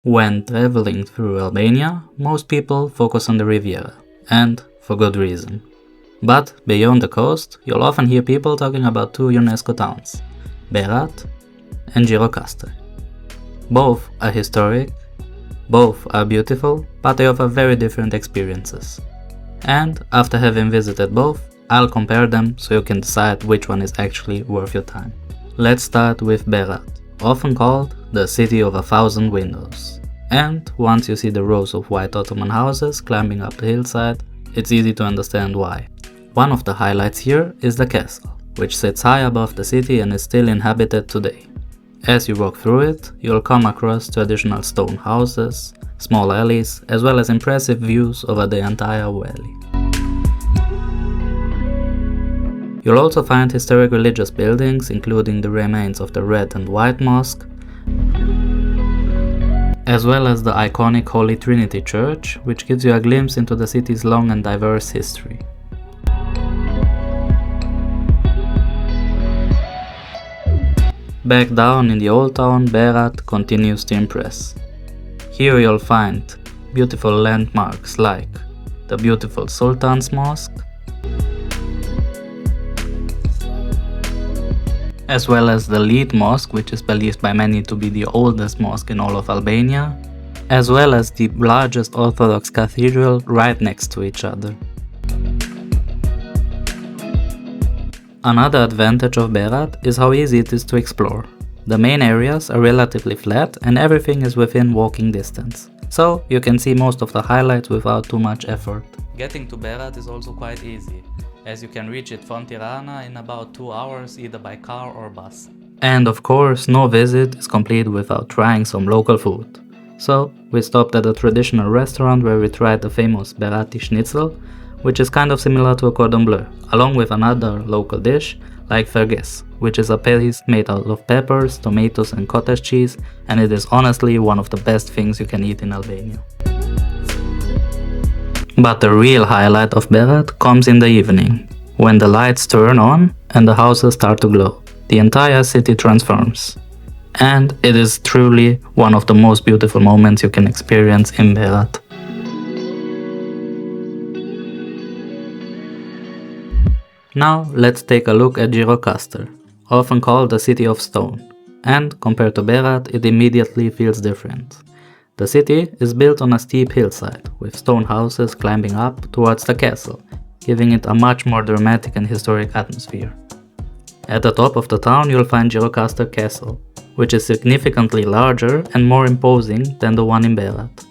When traveling through Albania, most people focus on the Riviera, and for good reason. But beyond the coast, you'll often hear people talking about two UNESCO towns, Berat and Gjirokastër. Both are historic, both are beautiful, but they offer very different experiences. And after having visited both, I'll compare them so you can decide which one is actually worth your time. Let's start with Berat, often called the City of 1,000 Windows. And once you see the rows of white Ottoman houses climbing up the hillside, it's easy to understand why. One of the highlights here is the castle, which sits high above the city and is still inhabited today. As you walk through it, you'll come across traditional stone houses, small alleys, as well as impressive views over the entire valley. You'll also find historic religious buildings, including the remains of the Red and White Mosque, as well as the iconic Holy Trinity Church, which gives you a glimpse into the city's long and diverse history. Back down in the old town, Berat continues to impress. Here you'll find beautiful landmarks like the beautiful Sultan's Mosque, as well as the Lead Mosque, which is believed by many to be the oldest mosque in all of Albania, as well as the largest Orthodox cathedral right next to each other. Another advantage of Berat is how easy it is to explore. The main areas are relatively flat and everything is within walking distance, so you can see most of the highlights without too much effort. Getting to Berat is also quite easy, as you can reach it from Tirana in about 2 hours either by car or bus. And of course, no visit is complete without trying some local food. So, we stopped at a traditional restaurant where we tried the famous Berati schnitzel, which is kind of similar to a cordon bleu, along with another local dish like ferges, which is a paste made out of peppers, tomatoes and cottage cheese, and it is honestly one of the best things you can eat in Albania. But the real highlight of Berat comes in the evening, when the lights turn on and the houses start to glow. The entire city transforms. And it is truly one of the most beautiful moments you can experience in Berat. Now let's take a look at Gjirokastër, often called the City of Stone. And compared to Berat, it immediately feels different. The city is built on a steep hillside, with stone houses climbing up towards the castle, giving it a much more dramatic and historic atmosphere. At the top of the town you'll find Gjirokastër Castle, which is significantly larger and more imposing than the one in Berat.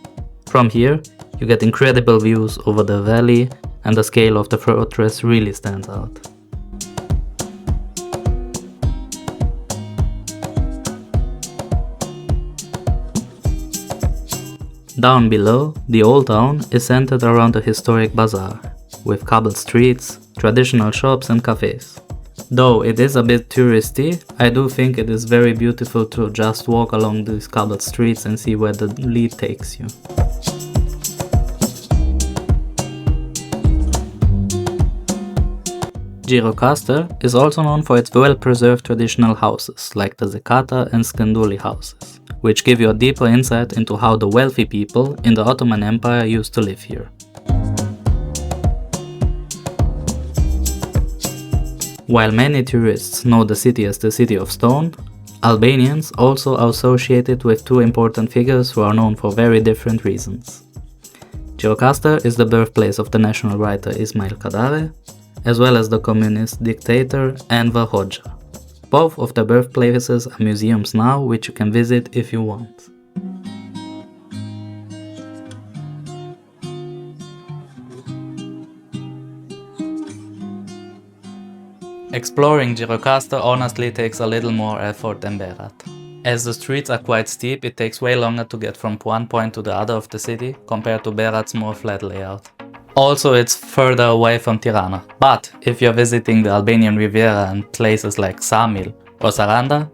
From here, you get incredible views over the valley, and the scale of the fortress really stands out. Down below, the old town is centered around a historic bazaar, with cobbled streets, traditional shops and cafes. Though it is a bit touristy, I do think it is very beautiful to just walk along these cobbled streets and see where the lead takes you. Gjirokastër is also known for its well-preserved traditional houses, like the Zekata and Skënduli houses, which give you a deeper insight into how the wealthy people in the Ottoman Empire used to live here. While many tourists know the city as the City of Stone, Albanians also associate it with two important figures who are known for very different reasons. Gjirokastër is the birthplace of the national writer Ismail Kadare, as well as the communist dictator Enver Hoxha. Both of the birthplaces are museums now, which you can visit if you want. Exploring Gjirokastër honestly takes a little more effort than Berat. As the streets are quite steep, it takes way longer to get from one point to the other of the city compared to Berat's more flat layout. Also, it's further away from Tirana, but if you're visiting the Albanian Riviera and places like Samil or Saranda,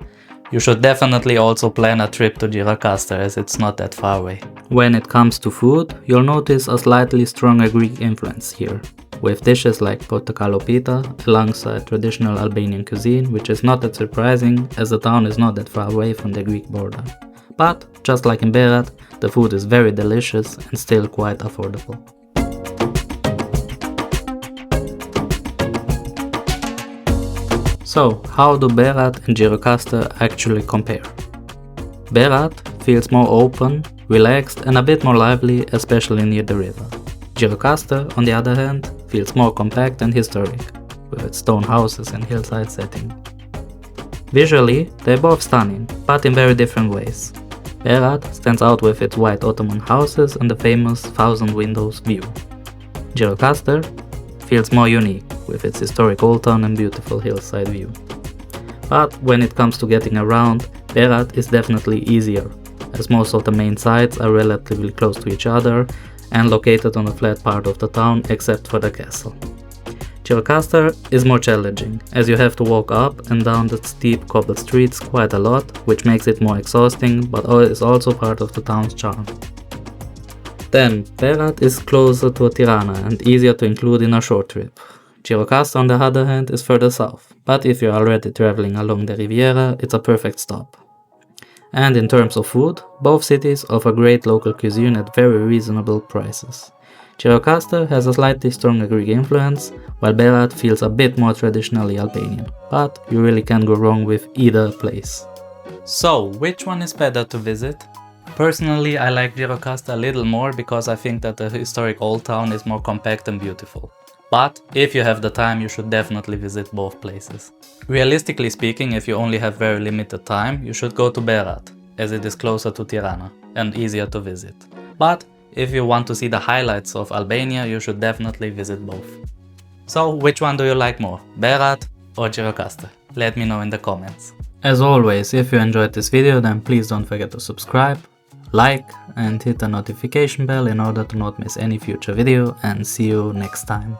you should definitely also plan a trip to Gjirokastër, as it's not that far away. When it comes to food, you'll notice a slightly stronger Greek influence here, with dishes like portokalo pita alongside traditional Albanian cuisine, which is not that surprising as the town is not that far away from the Greek border. But, just like in Berat, the food is very delicious and still quite affordable. So, how do Berat and Gjirokastër actually compare? Berat feels more open, relaxed and a bit more lively, especially near the river. Gjirokastër, on the other hand, feels more compact and historic, with its stone houses and hillside setting. Visually, they're both stunning, but in very different ways. Berat stands out with its white Ottoman houses and the famous 1,000 windows view. Gjirokastër feels more unique, with its historic old town and beautiful hillside view. But when it comes to getting around, Berat is definitely easier, as most of the main sites are relatively close to each other and located on a flat part of the town except for the castle. Gjirokastër is more challenging, as you have to walk up and down the steep cobbled streets quite a lot, which makes it more exhausting, but is also part of the town's charm. Then, Berat is closer to Tirana and easier to include in a short trip. Gjirokastër, on the other hand, is further south, but if you're already traveling along the Riviera, it's a perfect stop. And in terms of food, both cities offer great local cuisine at very reasonable prices. Gjirokastër has a slightly stronger Greek influence, while Berat feels a bit more traditionally Albanian, but you really can't go wrong with either place. So, which one is better to visit? Personally, I like Gjirokastër a little more because I think that the historic old town is more compact and beautiful. But if you have the time, you should definitely visit both places. Realistically speaking, if you only have very limited time, you should go to Berat, as it is closer to Tirana and easier to visit. But if you want to see the highlights of Albania, you should definitely visit both. So, which one do you like more, Berat or Gjirokastër? Let me know in the comments. As always, if you enjoyed this video, then please don't forget to subscribe, like and hit the notification bell in order to not miss any future video, and see you next time.